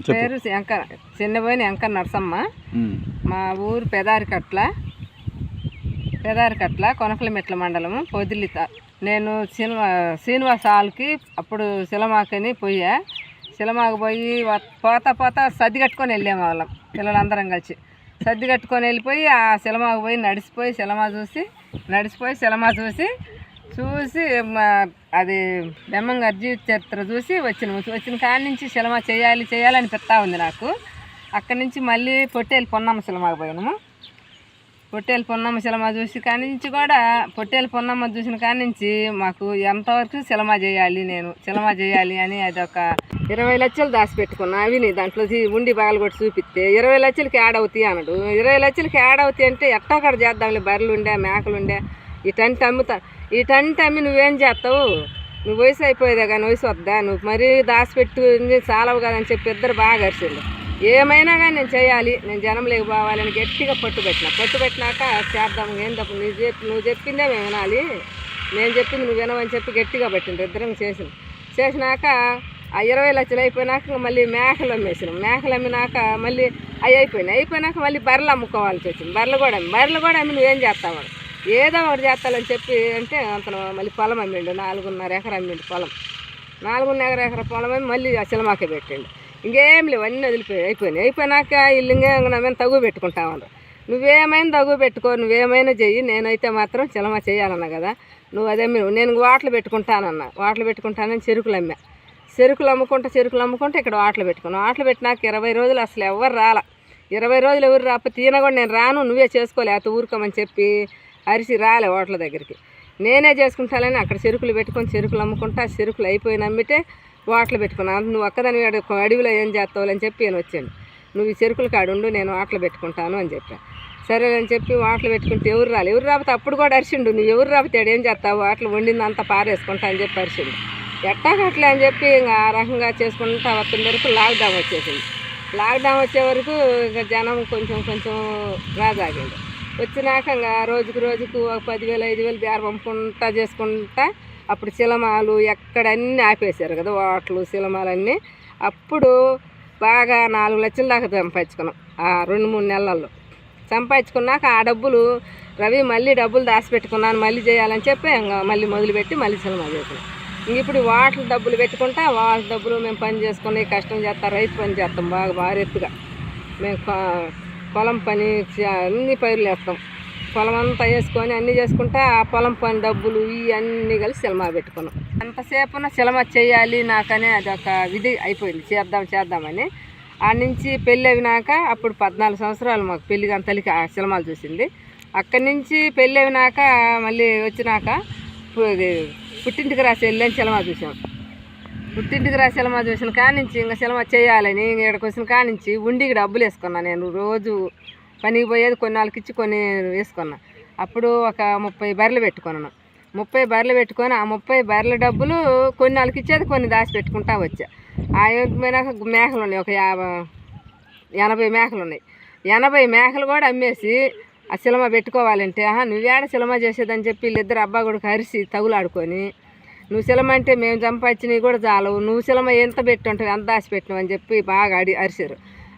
పేరు చిన్నపోయిన వెంకట నరసమ్మ. మా ఊరు పెదారికట్ల కొనకలమెట్ల మండలము పొదిలిత. నేను శ్రీనివాస హాల్కి అప్పుడు సిలమాకని పోయా. సిలమాకు పోయి పోతా సర్ది కట్టుకొని వెళ్ళాము వాళ్ళం పిల్లలందరం కలిసి. సర్ది కట్టుకొని వెళ్ళిపోయి ఆ సిలమాకు పోయి నడిచిపోయి సిలమా చూసి అది బెమ్మంగారి జీవిత చరిత్ర చూసి వచ్చిన కాడి నుంచి సినిమా చేయాలని పెడతా ఉంది నాకు. అక్కడి నుంచి మళ్ళీ పొట్టేలు పొన్నమ్మ సినిమాకి పోయినాము. పొట్టేలు పొన్నమ్మ సినిమా చూసి కాడి నుంచి కూడా పొట్టేలు పొన్నమ్మ చూసిన కాడి నుంచి మాకు ఎంతవరకు సినిమా చేయాలి అని అదొక 20 లక్షలు దాచిపెట్టుకున్నా. అవి దాంట్లో ఉండి బాగా కొట్టి చూపిస్తే 20 లక్షలకి యాడ్ అవుతాయి అన్నాడు. 20 లక్షలకి యాడ్ అవుతాయి అంటే ఎట్టొక్కడ చేద్దాంలే, బర్రెలు ఉండే మేకలు ఉండే ఇటంటే అమ్మి నువ్వేం చేస్తావు, నువ్వు వయసు అయిపోయేదే కానీ వయసు వద్దా, నువ్వు మరీ దాచిపెట్టు చాలవు కదని చెప్పి ఇద్దరు బాగా అరిచిండు. ఏమైనా కానీ నేను చేయాలి, నేను జనంలోకి పోవాలని గట్టిగా పట్టుబెట్టినాక చేద్దాం. ఏం తప్పు నువ్వు చెప్పిందే మేము వినాలి, నేను చెప్పింది నువ్వు వినవని చెప్పి గట్టిగా పట్టిండ్రు. ఇద్దరం చేసినాక ఆ 20 లక్షలు అయిపోయినాక మళ్ళీ మేకలు అమ్మేసినాం. మేకలు అమ్మినాక మళ్ళీ అవి అయిపోయినాక మళ్ళీ బర్రెలు అమ్ముకోవాల్సి వచ్చింది. బర్రెలు కూడా అమ్మి నువ్వేం చేస్తావు, ఏదో ఒకటి చేస్తాలని చెప్పి అంటే అంతను మళ్ళీ పొలం అమ్మిండు. 4.5 ఎకరా అమ్మిండు పొలం. 4.5 ఎకరా పొలం అమ్మి మళ్ళీ ఆ సినిమాకే పెట్టిండు. ఇంకేం లేవు, అన్నీ అయిపోయినాక వీళ్ళు ఇంకేమైనా తగ్గు పెట్టుకుంటామన్నారు. నువ్వేమైనా తగ్గు పెట్టుకో, నువ్వేమైనా చెయ్యి, నేనైతే మాత్రం సినిమా చేయాలన్నా కదా, నువ్వు అదే నేను వాటలు పెట్టుకుంటానని చెరుకులు అమ్ముకుంటా ఇక్కడ వాటలు పెట్టుకున్నాను. వాటలు పెట్టినాక 20 రోజులు అసలు ఎవరు రాలా. 20 రోజులు ఎవరు రాకపోతే ఈయన కూడా నేను రాను, నువ్వే చేసుకోలేకపోతే ఊరుకోమని చెప్పి అరిసి రాలే హోటల్ దగ్గరికి. నేనే చేసుకుంటానని అక్కడ చెరుకులు అమ్ముకుంటా. చెరుకులు అయిపోయిన అమ్మితే వాటలు పెట్టుకున్నాను. నువ్వు ఒక్కదాని అడవిలో ఏం చేస్తావులని చెప్పి నేను వచ్చాను. నువ్వు ఈ చెరుకుల కాడుండు, నేను వాటలు పెట్టుకుంటాను అని చెప్పా. సరే అని చెప్పి వాటలు పెట్టుకుంటే ఎవరు రాకపోతే అప్పుడు కూడా అరిసిండు. నువ్వు ఎవరు రాకపోతే ఏం చేస్తావు, వాటలు వండింది అంతా పారేసుకుంటా అని చెప్పి అరిసిండు. ఎట్టాగట్లే అని చెప్పి ఇంకా ఆ రకంగా చేసుకుంటా వస్తున్న వరకు లాక్డౌన్ వచ్చేసింది. లాక్డౌన్ వచ్చే వరకు ఇంకా జనం కొంచెం రాజాగిండు. వచ్చినాక ఇంకా రోజుకు ఒక 10,000 5,000 బేరం పంపుకుంటా చేసుకుంటా. అప్పుడు సినిమాలు ఎక్కడన్నీ ఆపేశారు కదా, వాటలు సినిమాలన్నీ. అప్పుడు బాగా 4 లక్షల దాకా సంపాదించుకున్నాం ఆ 2-3 నెలల్లో. సంపాదించుకున్నాక ఆ డబ్బులు రవి మళ్ళీ డబ్బులు దాచిపెట్టుకున్నాను, మళ్ళీ చేయాలని చెప్పి ఇంకా మళ్ళీ మొదలుపెట్టి మళ్ళీ సినిమా చేసినాం. ఇంక ఇప్పుడు వాటర్ డబ్బులు పెట్టుకుంటా, వాటర్ డబ్బులు మేము పని చేసుకుని కష్టం చేస్తాం, రైతు పని చేస్తాం బాగా ఎత్తుగా. మేము పొలం పని అన్ని పైర్లు వేస్తాం, పొలం అంతా వేసుకొని అన్నీ చేసుకుంటా ఆ పొలం పని డబ్బులు ఇవన్నీ కలిసి సినిమా పెట్టుకున్నాం. అంతసేపున సినిమా చేయాలి నాకనే అదొక విధి అయిపోయింది, చేద్దామని. ఆ నుంచి పెళ్ళి అయినాక అప్పుడు 14 సంవత్సరాలు మాకు పెళ్ళిగా తల్లికి ఆ సినిమాలు చూసింది. అక్కడి నుంచి పెళ్ళి అయినాక మళ్ళీ వచ్చినాక పుట్టింటికి రాసి వెళ్ళని సినిమా చూసాం. పుట్టింటికి రాసి సినిమా చూసిన కానించి ఇంకా సినిమా చేయాలని ఇక్కడికి వచ్చిన కానించి ఉండికి డబ్బులు వేసుకున్నాను. నేను రోజు పనికి పోయేది కొన్ని వాళ్ళకి ఇచ్చి కొన్ని వేసుకున్నా. అప్పుడు ఒక 30 బర్రెలు పెట్టుకున్నాను. 30 బర్రెలు పెట్టుకొని ఆ 30 బర్రెల డబ్బులు కొన్ని వాళ్ళకి ఇచ్చేది, కొన్ని దాచి పెట్టుకుంటా వచ్చా. ఆ మేకలు ఉన్నాయి, ఒక 80 మేకలు ఉన్నాయి. 80 మేకలు కూడా అమ్మేసి ఆ సినిమా పెట్టుకోవాలంటే నువ్వేడ సినిమా చేసేదని చెప్పి వీళ్ళిద్దరు అబ్బా కూడా అరిసి తగులాడుకొని, నువ్వు సినిమా అంటే మేము సంపాదించినవి కూడా చాలవు, నువ్వు సినిమా ఎంత పెట్టుంటావు, ఎంత దాచిపెట్టినావు అని చెప్పి బాగా అరిసారు.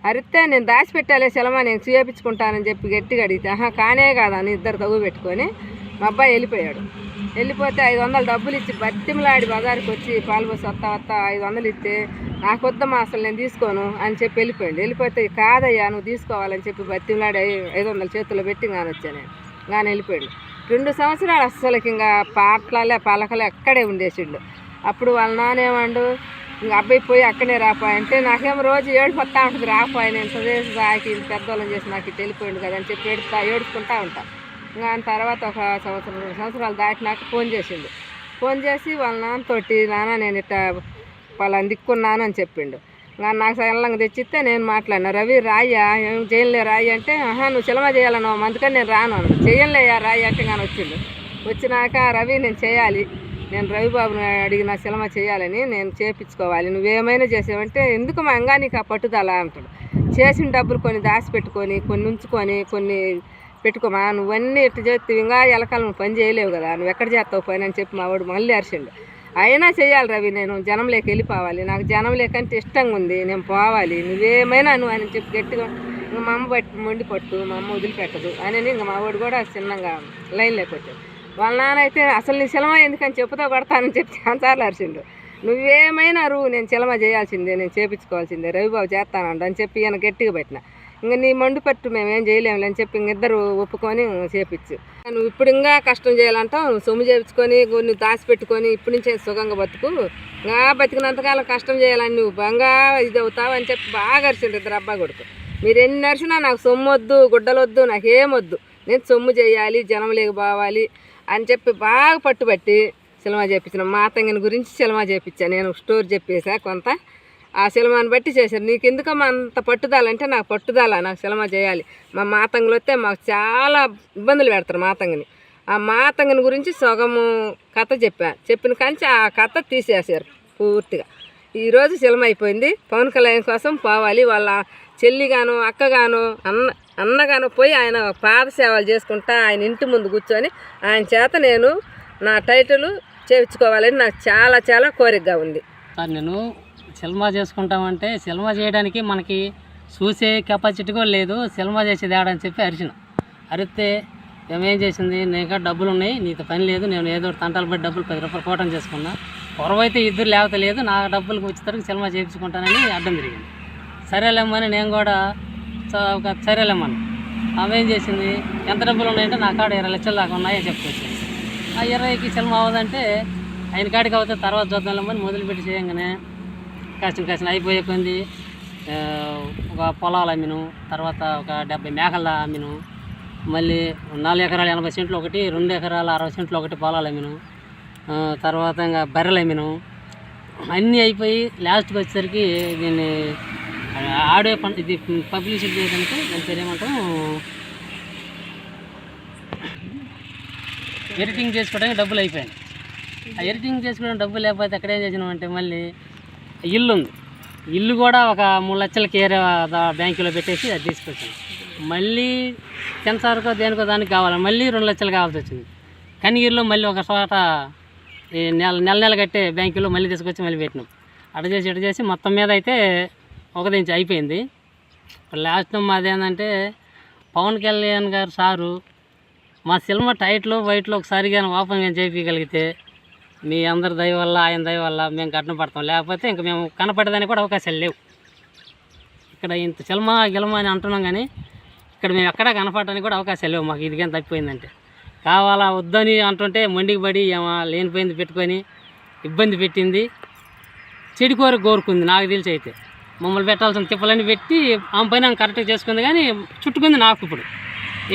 అరిస్తే నేను దాచిపెట్టాలే సినిమా నేను చేయించుకుంటానని చెప్పి గట్టిగా అడిగితే కానే కాదా అని ఇద్దరు తగు పెట్టుకొని మా అబ్బాయి వెళ్ళిపోతే 500 డబ్బులు ఇచ్చి బతిమలాడి బజారుకి వచ్చి పాలు పోసి వస్తా 500 ఇస్తే నాకు వద్దమ్మా అసలు నేను తీసుకోను అని చెప్పి వెళ్ళిపోతే కాదయ్యా నువ్వు తీసుకోవాలని చెప్పి బతిమలాడి 500 చేతుల్లో పెట్టి వచ్చాను నేను. వెళ్ళిపోయాడు. 2 సంవత్సరాలు అస్సలకి ఇంకా పలకలే అక్కడే ఉండేసిండు. అప్పుడు వాళ్ళ నానేమండు, ఇంకా అబ్బాయి పోయి అక్కడే రాపాయి అంటే నాకేమో రోజు ఏడుపొస్తా ఉంటుంది, రాపాయి నేను చదివేసి రాకి పెద్దోళ్ళని చేసి నాకు ఇటు వెళ్ళిపోయింది కదా అని చెప్పి ఏడుచుకుంటా ఉంటా. ఇంకా తర్వాత ఒక 2 సంవత్సరాలు దాటినాక ఫోన్ చేసి వాళ్ళ నాన్నతోటి నాన్న నేను ఇట్లా వాళ్ళని దిక్కున్నాను అని చెప్పిండు. నాకు సల్లంగా తెచ్చిస్తే నేను మాట్లాడినా, రవి రాయ్యా ఏం చేయలే రాయి అంటే నువ్వు సినిమా చేయాలను అందుకని నేను రాను అన్నాడు. చేయలేయా రాయి అంటే కానీ వచ్చినాక రవి నేను చేయాలి, నేను రవిబాబుని అడిగిన సినిమా చేయాలని నేను చేయించుకోవాలి, నువ్వేమైనా చేసావంటే ఎందుకు మా అంగా నీకు ఆ పట్టుదల అంటాడు. చేసిన డబ్బులు కొన్ని దాచిపెట్టుకొని కొన్ని ఉంచుకొని కొన్ని పెట్టుకోమా, నువ్వన్నీ ఇట్టు చేస్తే ఇంకా ఎలకాలం నువ్వు పని చేయలేవు కదా, నువ్వు ఎక్కడ చేస్తావు పని అని చెప్పి మా వాడు మళ్ళీ అరిసిండు. అయినా చెయ్యాలి రవి, నేను జనంలోకి వెళ్ళిపోవాలి, నాకు జనంలోకంటే ఇష్టంగా ఉంది, నేను పోవాలి, నువ్వేమైనా నువ్వు అని చెప్పి గట్టిగా ఇంకా మా అమ్మ మొండి పట్టు, మా అమ్మ వదిలిపెట్టదు అని ఇంకా మా వాడు కూడా చిన్నగా లైన్లోకి వచ్చాడు. వాళ్ళ నాన్న అయితే అసలు నీ సినిమా ఎందుకని చెప్పుతో కొడతానని చెప్పి చాలాసార్లు అరిచిండు. నువ్వేమైనా నేను సినిమా చేయాల్సిందే, నేను చేపించుకోవాల్సిందే, రవిబాబు చేస్తానండు అని చెప్పి ఈయన గట్టిగా పెట్టిన. ఇంకా నీ మండు పట్టు మేమేం చేయలేము అని చెప్పి ఇంకిద్దరు ఒప్పుకొని చేపించు. నువ్వు ఇప్పుడు ఇంకా కష్టం చేయాలంటావు, సొమ్ము చేపించుకొని నువ్వు దాచిపెట్టుకొని ఇప్పటి నుంచే సుఖంగా బతుకు, ఇంకా బతికినంతకాలం కష్టం చేయాలని నువ్వు బాగా ఇది అవుతావు అని చెప్పి బాగా అరిచిండు ఇద్దరు అబ్బా కొడుకు. మీరు ఎన్ని అరిచినా నాకు సొమ్ము వద్దు, గుడ్డలొద్దు, నాకేమొద్దు, నేను సొమ్ము చేయాలి, జనం లేకపోవాలి అని చెప్పి బాగా పట్టుబట్టి సినిమా చేయించిన. మాతంగిని గురించి సినిమా చేయించాను, నేను స్టోరీ చెప్పేసా కొంత, ఆ సినిమాని బట్టి చేశారు. నీకు ఎందుకమ్మా అంత పట్టుదల అంటే నాకు పట్టుదల, నాకు సినిమా చేయాలి. మా మాతంగులు వస్తే మాకు చాలా ఇబ్బందులు పెడతారు మాతంగిని. ఆ మాతంగిని గురించి సగము కథ చెప్పిన కానీ ఆ కథ తీసేసారు పూర్తిగా. ఈరోజు సినిమా అయిపోయింది. పవన్ కళ్యాణ్ కోసం పోవాలి, వాళ్ళ చెల్లిగాను అక్కగాను అన్నగాను పోయి ఆయన పాద సేవలు చేసుకుంటా ఆయన ఇంటి ముందు కూర్చొని ఆయన చేత నేను నా టైటిల్ చేయించుకోవాలని నాకు చాలా చాలా కోరికగా ఉంది. నేను సినిమా చేసుకుంటామంటే సినిమా చేయడానికి మనకి చూసే కెపాసిటీ కూడా లేదు, సినిమా చేసేది ఆడని చెప్పి అరిస్తే ఏమేం చేసింది, నీకు డబ్బులు ఉన్నాయి, నీతో పని లేదు, నేను ఏదో తంటాలు పడి డబ్బులు 10 రూపాయలు కోటం చేసుకున్నా, పొరవైతే ఇద్దరు లేకపోతే లేదు, నా డబ్బులకు వచ్చేసరికి సినిమా చేయించుకుంటానని అడ్డం తిరిగింది. సరేలేమ్మని నేను కూడా సరేలేమ్మని. ఆమె ఏం చేసింది, ఎంత డబ్బులు ఉన్నాయంటే నా కాడ 20 లక్షలు దాకా ఉన్నాయని చెప్పుకొచ్చింది. ఆ 20కి సినిమా అవ్వదంటే ఆయన కాడికి అవుతే తర్వాత చూద్దాంలేమని మొదలుపెట్టి చేయంగానే కాసిన అయిపోయే కొంది ఒక పొలాలు అమ్మిను, తర్వాత ఒక 70 మేకలు అమ్మిను, మళ్ళీ 4 ఎకరాల 80 సెంట్లు ఒకటి, 2 ఎకరాల 60 సెంట్లు ఒకటి పొలాలు అమ్మిను, తర్వాత ఇంకా బర్రెలు అమ్మిను. అన్నీ అయిపోయి లాస్ట్కి వచ్చేసరికి దీన్ని ఆడియో ఇది పబ్లిసిటీ చేయడానికి దాని పేరు ఏమంటాం, ఎడిటింగ్ చేసుకోవడానికి డబ్బులు అయిపోయాయి. ఆ ఎడిటింగ్ చేసుకోవడానికి డబ్బులు లేకపోతే అక్కడ ఏం చేసినామంటే మళ్ళీ ఇల్లు ఉంది, ఇల్లు కూడా ఒక 3 లక్షలకి ఏరే బ్యాంకులో పెట్టేసి అది తీసుకొచ్చాను. మళ్ళీ సెన్సార్కో దేనికో దానికి కావాలి, మళ్ళీ 2 లక్షలు కావాల్సి వచ్చింది. కనిగిరిలో మళ్ళీ ఒక చోట నెల కట్టే బ్యాంకులో మళ్ళీ తీసుకొచ్చి మళ్ళీ పెట్టినాం. అటు చేసి మొత్తం మీద అయితే ఒకదించి అయిపోయింది. లాస్ట్ మాదేంటంటే పవన్ కళ్యాణ్ గారు సారు మా సినిమా టైట్లో వైట్లో ఒకసారి కానీ ఓపెన్ కానీ చేయగలిగితే మీ అందరి దయ వల్ల ఆయన దయ వల్ల మేము కట్నం పడతాం, లేకపోతే ఇంకా మేము కనపడేదానికి కూడా అవకాశాలు లేవు. ఇక్కడ ఇంత సినిమా గిలమా అని అంటున్నాం కానీ ఇక్కడ మేము ఎక్కడా కనపడడానికి కూడా అవకాశాలు లేవు. మాకు ఇది కానీ తప్పిపోయిందంటే కావాలా వద్దని అంటుంటే మొండికి పడి ఏమో లేనిపోయింది పెట్టుకొని ఇబ్బంది పెట్టింది, చెడుకోరు కోరుకుంది. నాకు తెలిసి అయితే మమ్మల్ని పెట్టాల్సిన తిప్పలన్నీ పెట్టి ఆమె పైన కరెక్ట్గా చేసుకుంది, కానీ చుట్టుకుంది నాకు. ఇప్పుడు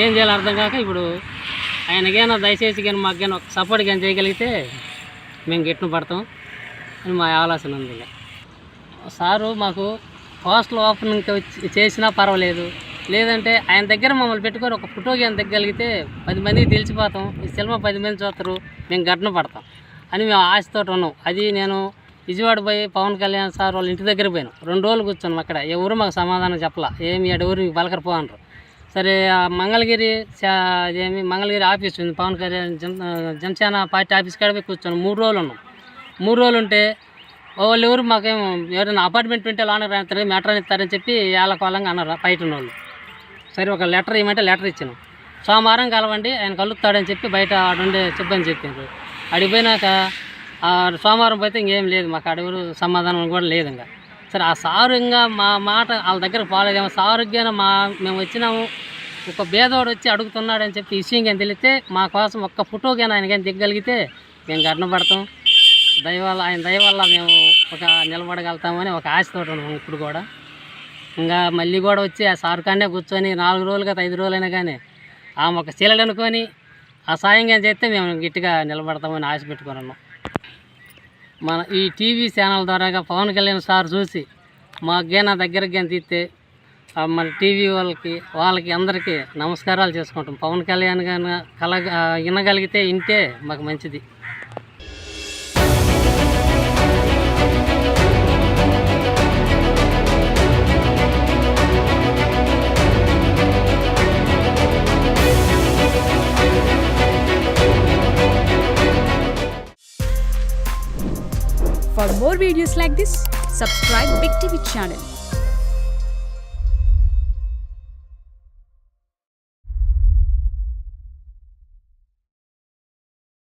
ఏం చేయాలో అర్థం కాక ఇప్పుడు ఆయనకైనా దయచేసి కానీ మాకు కానీ ఒక సపోర్ట్ కానీ చేయగలిగితే మేము గిట్ను పడతాం అని మా ఆలోచన ఉంది. సారు మాకు పోస్టల్ ఓపెనింగ్ చేసినా పర్వాలేదు, లేదంటే ఆయన దగ్గర మమ్మల్ని పెట్టుకొని ఒక ఫోటో కానీ తెగలిగితే 10 మందికి తెలిసిపోతాం, ఈ సినిమా 10 మంది చూస్తారు, మేము గడ్డన పడతాం అని మేము ఆశతో ఉన్నాం. అది నేను విజయవాడ పోయి పవన్ కళ్యాణ్ సార్ వాళ్ళ ఇంటి దగ్గర పోయాను. 2 రోజులు కూర్చున్నాం అక్కడ. ఎవరు మాకు సమాధానం చెప్పలా, ఏమి ఎవరు పలకరిపో అన్నారు. సరే మంగళగిరి ఆఫీస్ ఉంది, పవన్ కళ్యాణ్ జనసేన పార్టీ ఆఫీస్ కాడ పోయి కూర్చొని 3 రోజులు ఉన్నాం. 3 రోజులు ఉంటే వాళ్ళు ఎవరు మాకేమో ఎవరైనా అపార్ట్మెంట్ ఉంటే లోన రాస్తారు, మెట్రో ఇస్తారని చెప్పి వాళ్ళంగా అన్నారు బయట వాళ్ళు. సరే ఒక లెటర్ ఇవ్వమంటే లెటర్ ఇచ్చాను. సోమవారం కలవండి ఆయన కలుగుతాడని చెప్పి బయట ఆడుండే చెప్పని చెప్పారు. అడిగిపోయినాక సోమవారం పోతే ఇంకేం లేదు, మాకు అడుగురు సమాధానం కూడా లేదు. ఇంకా సరే ఆ సారు ఇంకా మా మాట వాళ్ళ దగ్గర పోలేదేమో, సారుగ్గానే మేము వచ్చినాము, ఒక భేదోడు వచ్చి అడుగుతున్నాడని చెప్పి విషయం కానీ తెలిస్తే మా కోసం ఒక్క ఫోటో కానీ ఆయన కానీ దిగ్గలిగితే మేము గడ్డం పడతాం. ఆయన దయ వల్ల మేము ఒక నిలబడగలుగుతామని ఒక ఆశతో ఉన్నాము. ఇప్పుడు కూడా ఇంకా మళ్ళీ కూడా వచ్చి ఆ సారు కాడే కూర్చొని 4 రోజులు కదా 5 రోజులైనా కానీ ఆమె ఒక చీలడు అనుకొని ఆ సాయం కానీ చేస్తే మేము గట్టిగా నిలబడతామని ఆశ పెట్టుకొని ఉన్నాం. మన ఈ టీవీ ఛానల్ ద్వారాగా పవన్ కళ్యాణ్ సార్ చూసి మాకేనా దగ్గరికి కానీ తీస్తే మన టీవీ వాళ్ళకి అందరికీ నమస్కారాలు చేసుకుంటాం. పవన్ కళ్యాణ్ కానీ వినగలిగితే వింటే మాకు మంచిది. For more videos like this, subscribe Big TV channel.